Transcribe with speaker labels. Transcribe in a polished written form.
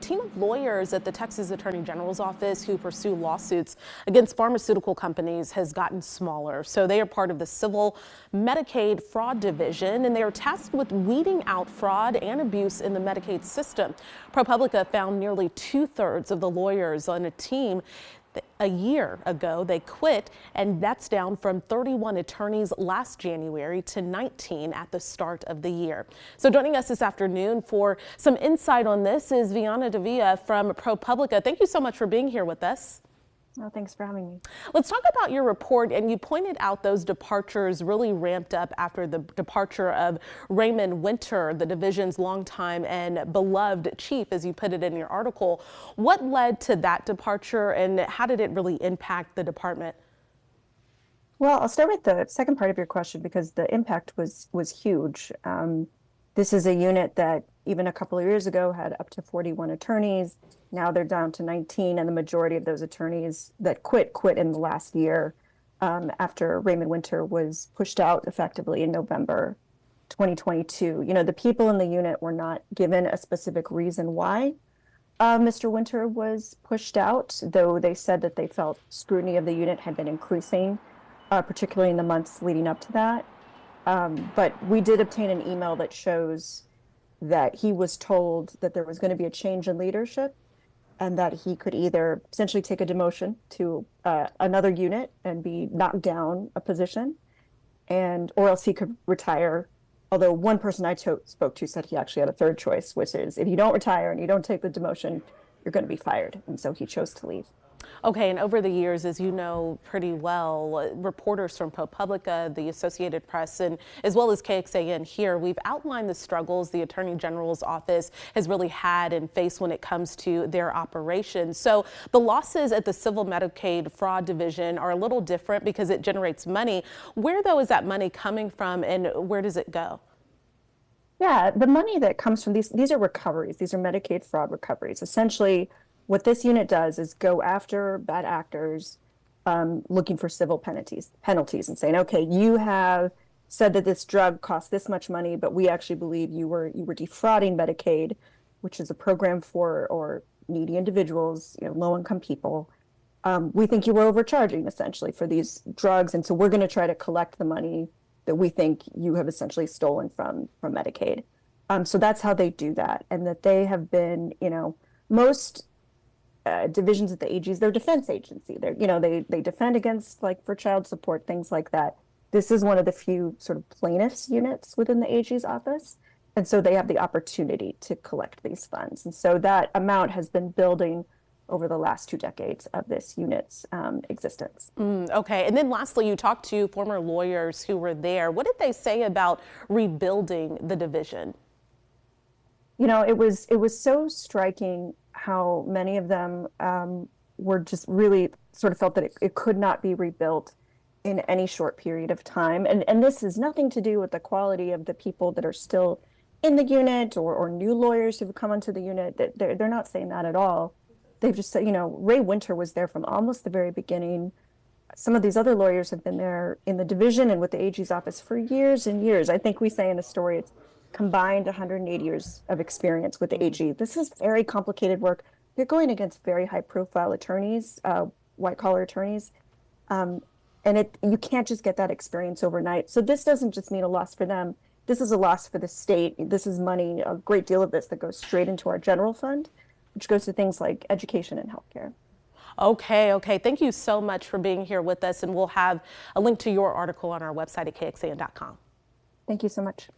Speaker 1: team of lawyers at the Texas Attorney General's office who pursue lawsuits against pharmaceutical companies has gotten smaller. So they are part of the Civil Medicaid Fraud Division, and they are tasked with weeding out fraud and abuse in the Medicaid system. Propublica found nearly 2/3 of the lawyers on a team a year ago. They quit, and that's down from 31 attorneys last January to 19 at the start of the year. So joining us this afternoon for some insight on this is Vianna Davila from Propublica. Thank you so much for being here with us.
Speaker 2: Oh, thanks for having me.
Speaker 1: Let's talk about your report, and you pointed out those departures really ramped up after the departure of Raymond Winter, the division's longtime and beloved chief, as you put it in your article. What led to that departure, and how did it really impact the department?
Speaker 2: Well, I'll start with the second part of your question because the impact was huge. This is a unit that even a couple of years ago had up to 41 attorneys. Now they're down to 19, and the majority of those attorneys that quit in the last year after Raymond Winter was pushed out effectively in November 2022. You know, the people in the unit were not given a specific reason why Mr. Winter was pushed out, though they said that they felt scrutiny of the unit had been increasing, particularly in the months leading up to that. But we did obtain an email that shows that he was told that there was going to be a change in leadership and that he could either essentially take a demotion to another unit and be knocked down a position, or else he could retire. Although one person I spoke to said he actually had a third choice, which is if you don't retire and you don't take the demotion, you're going to be fired. And so he chose to leave.
Speaker 1: Okay, and over the years, as you know pretty well, reporters from Propublica, the Associated Press, and as well as KXAN here, we've outlined the struggles the Attorney General's office has really had and faced when it comes to their operations. So the losses at the Civil Medicaid Fraud Division are a little different because it generates money. Where, though, is that money coming from, and where does it go?
Speaker 2: Yeah, the money that comes from these are recoveries. These are Medicaid fraud recoveries. Essentially, what this unit does is go after bad actors looking for civil penalties and saying, okay, you have said that this drug cost this much money, but we actually believe you were defrauding Medicaid, which is a program for needy individuals, low-income people. We think you were overcharging essentially for these drugs, and so we're going to try to collect the money that we think you have essentially stolen from Medicaid. So that's how they do that, and that they have been, most divisions at the AGs, they're defense agency. They defend against, like, for child support, things like that. This is one of the few sort of plaintiffs units within the AG's office. And so they have the opportunity to collect these funds. And so that amount has been building over the last 2 decades of this unit's existence.
Speaker 1: Okay. And then lastly, you talked to former lawyers who were there. What did they say about rebuilding the division?
Speaker 2: It was so striking how many of them were just really sort of felt that it could not be rebuilt in any short period of time. And this has nothing to do with the quality of the people that are still in the unit or new lawyers who've come onto the unit. They're not saying that at all. They've just said, Ray Winter was there from almost the very beginning. Some of these other lawyers have been there in the division and with the AG's office for years and years. I think we say in the story it's combined 180 years of experience with the AG. This is very complicated work. They're going against very high-profile attorneys, white-collar attorneys, and you can't just get that experience overnight. So this doesn't just mean a loss for them. This is a loss for the state. This is money, a great deal of this that goes straight into our general fund, which goes to things like education and healthcare.
Speaker 1: Okay. Thank you so much for being here with us, and we'll have a link to your article on our website at kxan.com.
Speaker 2: Thank you so much.